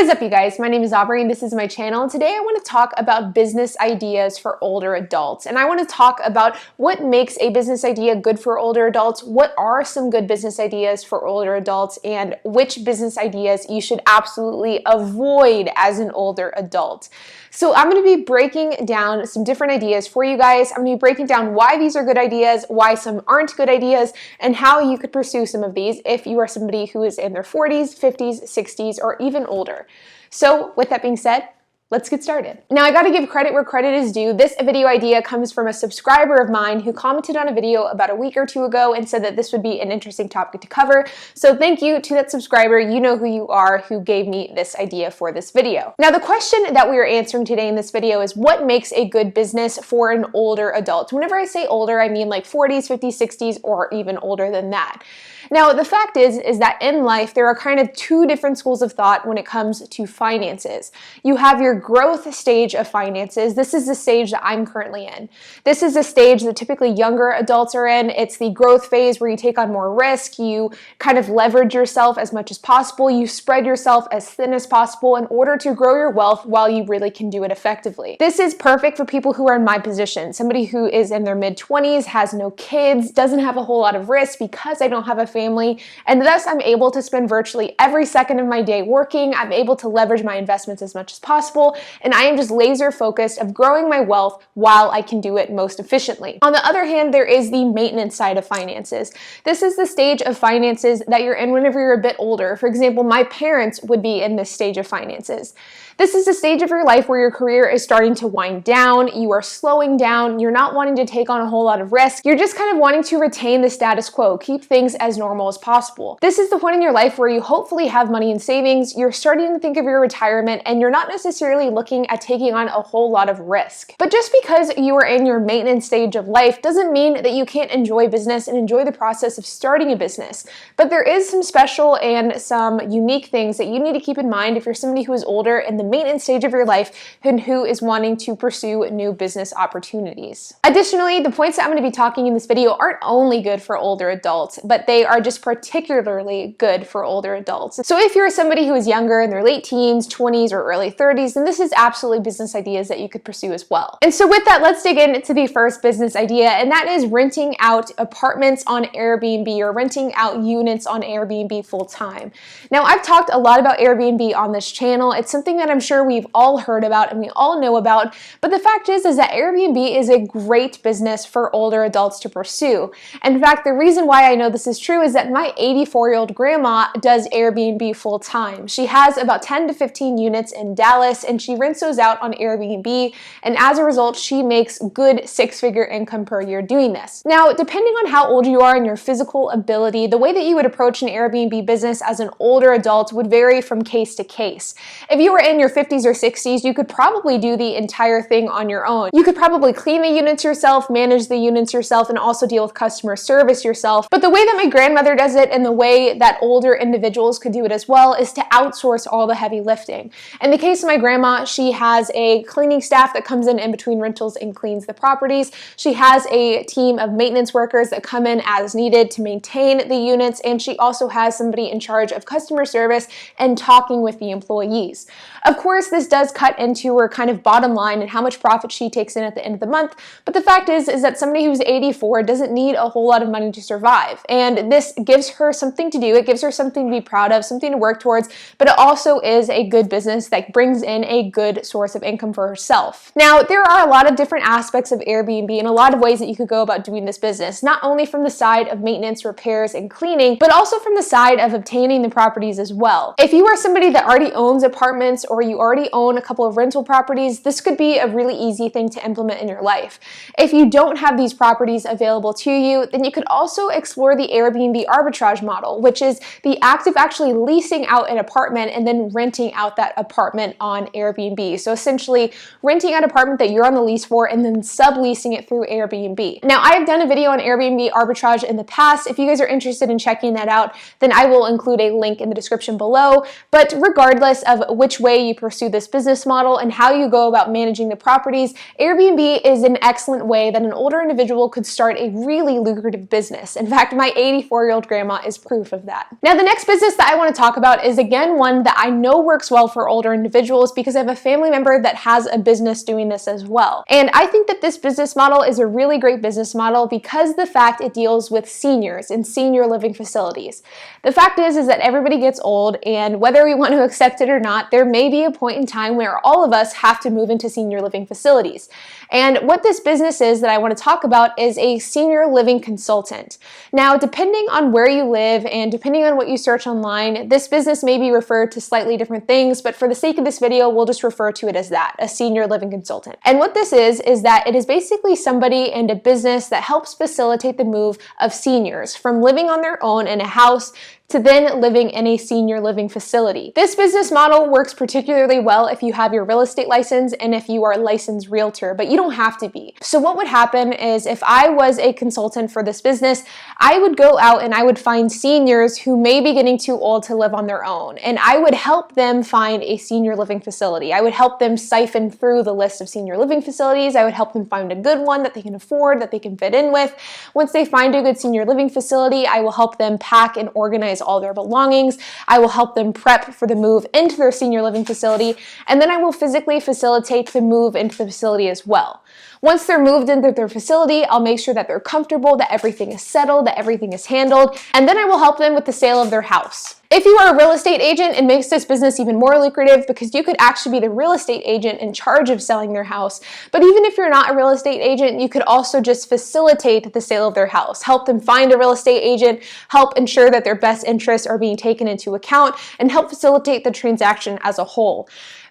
What is up, you guys? My name is Aubrey and this is my channel, and today I want to talk about business ideas for older adults. And I want to talk about what makes a business idea good for older adults, what are some good business ideas for older adults, and which business ideas you should absolutely avoid as an older adult. So I'm going to be breaking down some different ideas for you guys. I'm going to be breaking down why these are good ideas, why some aren't good ideas, and how you could pursue some of these if you are somebody who is in their 40s, 50s, 60s, or even older. So with that being said, let's get started. Now I gotta give credit where credit is due. This video idea comes from a subscriber of mine who commented on a video about a week or two ago and said that this would be an interesting topic to cover. So thank you to that subscriber. You know who you are, who gave me this idea for this video. Now the question that we are answering today in this video is what makes a good business for an older adult? Whenever I say older, I mean like 40s, 50s, 60s, or even older than that. Now, the fact is that in life, there are kind of two different schools of thought when it comes to finances. You have your growth stage of finances. This is the stage that I'm currently in. This is the stage that typically younger adults are in. It's the growth phase where you take on more risk. You kind of leverage yourself as much as possible. You spread yourself as thin as possible in order to grow your wealth while you really can do it effectively. This is perfect for people who are in my position. Somebody who is in their mid-20s, has no kids, doesn't have a whole lot of risk because I don't have a family, and thus I'm able to spend virtually every second of my day working. I'm able to leverage my investments as much as possible, and I am just laser focused of growing my wealth while I can do it most efficiently. On the other hand, there is the maintenance side of finances. This is the stage of finances that you're in whenever you're a bit older. For example, my parents would be in this stage of finances. This is a stage of your life where your career is starting to wind down, you are slowing down, you're not wanting to take on a whole lot of risk, you're just kind of wanting to retain the status quo, keep things as normal as possible. This is the point in your life where you hopefully have money in savings, you're starting to think of your retirement, and you're not necessarily looking at taking on a whole lot of risk. But just because you are in your maintenance stage of life doesn't mean that you can't enjoy business and enjoy the process of starting a business. But there is some special and some unique things that you need to keep in mind if you're somebody who is older in the maintenance stage of your life and who is wanting to pursue new business opportunities. Additionally, the points that I'm going to be talking in this video aren't only good for older adults, but they are just particularly good for older adults. So if you're somebody who is younger in their late teens, 20s, or early 30s, then this is absolutely business ideas that you could pursue as well. And so with that, let's dig into the first business idea, and that is renting out apartments on Airbnb or renting out units on Airbnb full time. Now, I've talked a lot about Airbnb on this channel. It's something that I'm sure we've all heard about and we all know about, but the fact is that Airbnb is a great business for older adults to pursue. In fact, the reason why I know this is true is that my 84-year-old grandma does Airbnb full time. She has about 10 to 15 units in Dallas, and she rents those out on Airbnb, and as a result, she makes good six-figure income per year doing this. Now, depending on how old you are and your physical ability, the way that you would approach an Airbnb business as an older adult would vary from case to case. If you were in your 50s or 60s, you could probably do the entire thing on your own. You could probably clean the units yourself, manage the units yourself, and also deal with customer service yourself. But the way that my grandmother does it and the way that older individuals could do it as well is to outsource all the heavy lifting. In the case of my grandma, she has a cleaning staff that comes in between rentals and cleans the properties. She has a team of maintenance workers that come in as needed to maintain the units, and she also has somebody in charge of customer service and talking with the employees. Of course, this does cut into her kind of bottom line and how much profit she takes in at the end of the month, but the fact is that somebody who's 84 doesn't need a whole lot of money to survive, and this gives her something to do. It gives her something to be proud of, something to work towards, but it also is a good business that brings in a good source of income for herself. Now, there are a lot of different aspects of Airbnb and a lot of ways that you could go about doing this business, not only from the side of maintenance, repairs, and cleaning, but also from the side of obtaining the properties as well. If you are somebody that already owns apartments or you already own a couple of rental properties, this could be a really easy thing to implement in your life. If you don't have these properties available to you, then you could also explore the Airbnb arbitrage model, which is the act of actually leasing out an apartment and then renting out that apartment on Airbnb. Airbnb. So essentially renting an apartment that you're on the lease for and then subleasing it through Airbnb. Now, I have done a video on Airbnb arbitrage in the past. If you guys are interested in checking that out, then I will include a link in the description below. But regardless of which way you pursue this business model and how you go about managing the properties, Airbnb is an excellent way that an older individual could start a really lucrative business. In fact, my 84-year-old grandma is proof of that. Now, the next business that I want to talk about is again one that I know works well for older individuals because I have a family member that has a business doing this as well. And I think that this business model is a really great business model because the fact it deals with seniors in senior living facilities. The fact is that everybody gets old, and whether we want to accept it or not, there may be a point in time where all of us have to move into senior living facilities. And what this business is that I want to talk about is a senior living consultant. Now, depending on where you live and depending on what you search online, this business may be referred to slightly different things, but for the sake of this video, we'll just refer to it as that, a senior living consultant. And what this is that it is basically somebody and a business that helps facilitate the move of seniors from living on their own in a house to then living in a senior living facility. This business model works particularly well if you have your real estate license and if you are a licensed realtor, but you don't have to be. So what would happen is if I was a consultant for this business, I would go out and I would find seniors who may be getting too old to live on their own, and I would help them find a senior living facility. I would help them siphon through the list of senior living facilities. I would help them find a good one that they can afford, that they can fit in with. Once they find a good senior living facility, I will help them pack and organize all their belongings. I will help them prep for the move into their senior living facility, and then I will physically facilitate the move into the facility as well. Once they're moved into their facility, I'll make sure that they're comfortable, that everything is settled, that everything is handled, and then I will help them with the sale of their house. If you are a real estate agent, it makes this business even more lucrative because you could actually be the real estate agent in charge of selling their house. But even if you're not a real estate agent, you could also just facilitate the sale of their house, help them find a real estate agent, help ensure that their best interests are being taken into account, and help facilitate the transaction as a whole.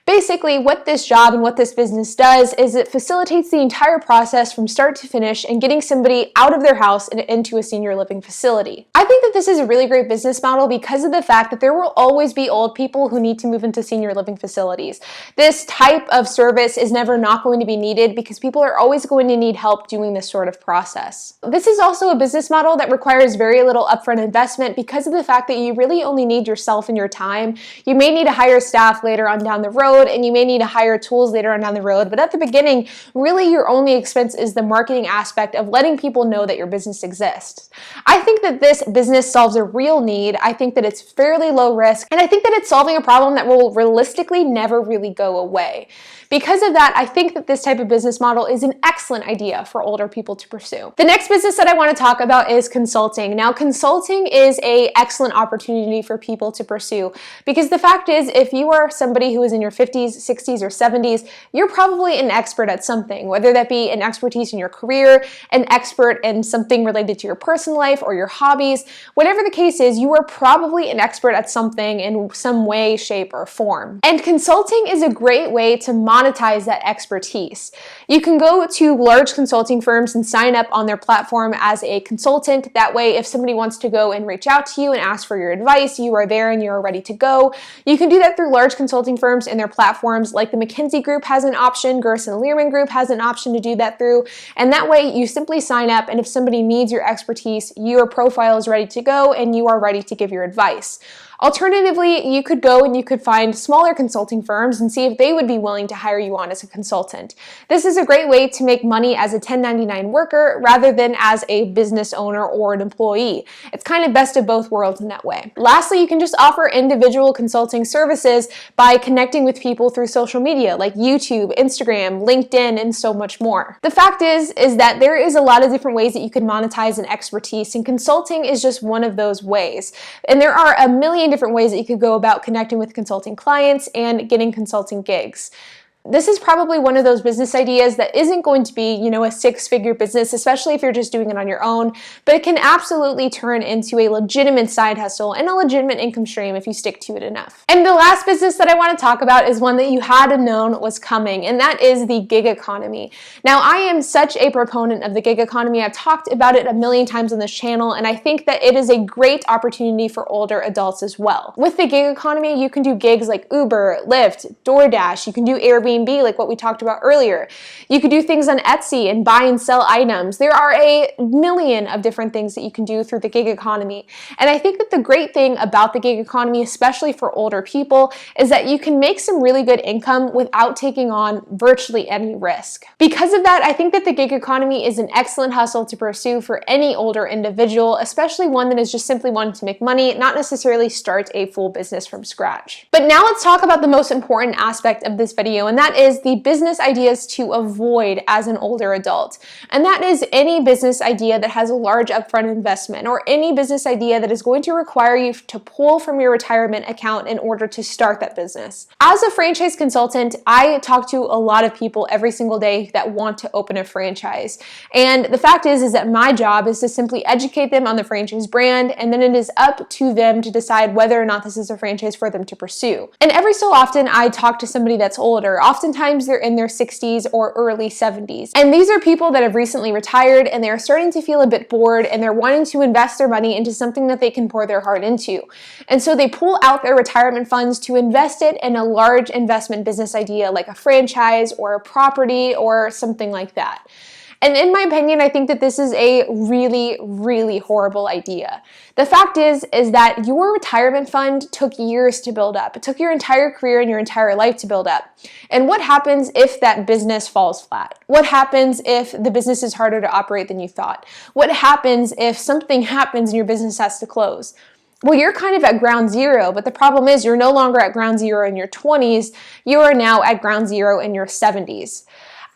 Basically, what this job and what this business does is it facilitates the entire process from start to finish and getting somebody out of their house and into a senior living facility. I think that this is a really great business model because of the fact that there will always be old people who need to move into senior living facilities. This type of service is never not going to be needed because people are always going to need help doing this sort of process. This is also a business model that requires very little upfront investment because of the fact that you really only need yourself and your time. You may need to hire staff later on down the road, and you may need to hire tools later on down the road, but at the beginning, really your only expense is the marketing aspect of letting people know that your business exists. I think that this business solves a real need. I think that it's fairly low risk, and I think that it's solving a problem that will realistically never really go away. Because of that, I think that this type of business model is an excellent idea for older people to pursue. The next business that I want to talk about is consulting. Now, consulting is an excellent opportunity for people to pursue because the fact is, if you are somebody who is in your 50s, 60s, or 70s, you're probably an expert at something, whether that be an expertise in your career, an expert in something related to your personal life or your hobbies. Whatever the case is, you are probably an expert at something in some way, shape, or form. And consulting is a great way to monetize that expertise. You can go to large consulting firms and sign up on their platform as a consultant. That way, if somebody wants to go and reach out to you and ask for your advice, you are there and you're ready to go. You can do that through large consulting firms and their platforms, like the McKinsey Group has an option, Gerson Lehrman Group has an option to do that through, and that way you simply sign up, and if somebody needs your expertise, your profile is ready to go and you are ready to give your advice. Alternatively, you could go and you could find smaller consulting firms and see if they would be willing to hire you on as a consultant. This is a great way to make money as a 1099 worker rather than as a business owner or an employee. It's kind of best of both worlds in that way. Lastly, you can just offer individual consulting services by connecting with people through social media like YouTube, Instagram, LinkedIn, and so much more. The fact is that there is a lot of different ways that you can monetize an expertise, and consulting is just one of those ways. And there are a million different ways that you could go about connecting with consulting clients and getting consulting gigs. This is probably one of those business ideas that isn't going to be, a six-figure business, especially if you're just doing it on your own, but it can absolutely turn into a legitimate side hustle and a legitimate income stream if you stick to it enough. And the last business that I want to talk about is one that you had to known was coming, and that is the gig economy. Now, I am such a proponent of the gig economy. I've talked about it a million times on this channel, and I think that it is a great opportunity for older adults as well. With the gig economy, you can do gigs like Uber, Lyft, DoorDash, you can do Airbnb, like what we talked about earlier. You could do things on Etsy and buy and sell items. There are a million of different things that you can do through the gig economy. And I think that the great thing about the gig economy, especially for older people, is that you can make some really good income without taking on virtually any risk. Because of that, I think that the gig economy is an excellent hustle to pursue for any older individual, especially one that is just simply wanting to make money, not necessarily start a full business from scratch. But now let's talk about the most important aspect of this video, and that is the business ideas to avoid as an older adult. And that is any business idea that has a large upfront investment, or any business idea that is going to require you to pull from your retirement account in order to start that business. As a franchise consultant, I talk to a lot of people every single day that want to open a franchise. And the fact is that my job is to simply educate them on the franchise brand, and then it is up to them to decide whether or not this is a franchise for them to pursue. And every so often I talk to somebody that's older. Oftentimes they're in their 60s or early 70s. And these are people that have recently retired, and they're starting to feel a bit bored, and they're wanting to invest their money into something that they can pour their heart into. And so they pull out their retirement funds to invest it in a large investment business idea like a franchise or a property or something like that. And in my opinion, I think that this is a really, really horrible idea. The fact is that your retirement fund took years to build up. It took your entire career and your entire life to build up. And what happens if that business falls flat? What happens if the business is harder to operate than you thought? What happens if something happens and your business has to close? Well, you're kind of at ground zero, but the problem is you're no longer at ground zero in your 20s, you are now at ground zero in your 70s.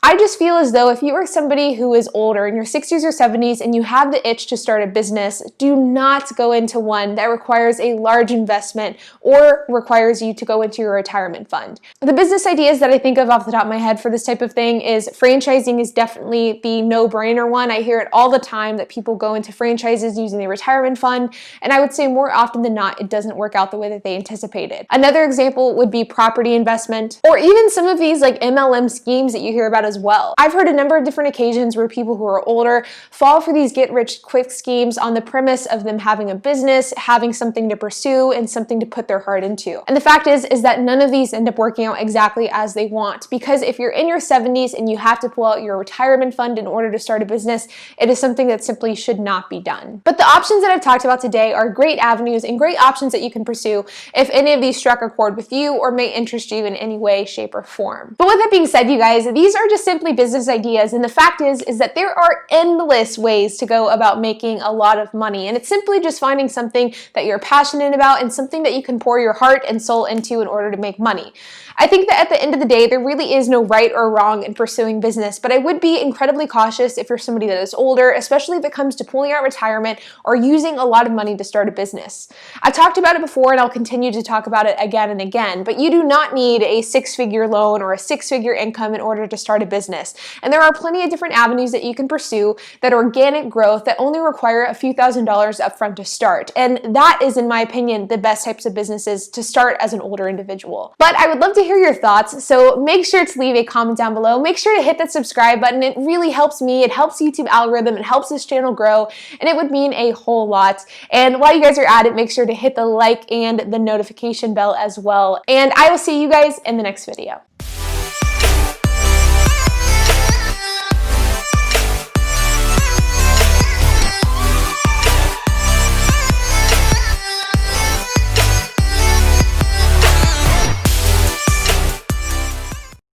I just feel as though if you are somebody who is older in your 60s or 70s and you have the itch to start a business, do not go into one that requires a large investment or requires you to go into your retirement fund. The business ideas that I think of off the top of my head for this type of thing is franchising is definitely the no-brainer one. I hear it all the time that people go into franchises using the retirement fund, and I would say more often than not, it doesn't work out the way that they anticipated. Another example would be property investment, or even some of these like MLM schemes that you hear about as well. I've heard a number of different occasions where people who are older fall for these get-rich-quick schemes on the premise of them having a business, having something to pursue, and something to put their heart into. And the fact is that none of these end up working out exactly as they want, because if you're in your 70s and you have to pull out your retirement fund in order to start a business, it is something that simply should not be done. But the options that I've talked about today are great avenues and great options that you can pursue if any of these struck a chord with you or may interest you in any way, shape, or form. But with that being said, you guys, these are just simply business ideas, and the fact is that there are endless ways to go about making a lot of money, and it's simply just finding something that you're passionate about and something that you can pour your heart and soul into in order to make money. I think that at the end of the day, there really is no right or wrong in pursuing business, but I would be incredibly cautious if you're somebody that is older, especially if it comes to pulling out retirement or using a lot of money to start a business. I've talked about it before, and I'll continue to talk about it again and again, but you do not need a six-figure loan or a six-figure income in order to start a business. And there are plenty of different avenues that you can pursue that are organic growth that only require a few $1,000s upfront to start. And that is, in my opinion, the best types of businesses to start as an older individual. But I would love to hear your thoughts, so make sure to leave a comment down below. Make sure to hit that subscribe button. It really helps me, it helps YouTube algorithm, it helps this channel grow, and it would mean a whole lot. And while you guys are at it, make sure to hit the like and the notification bell as well. And I will see you guys in the next video.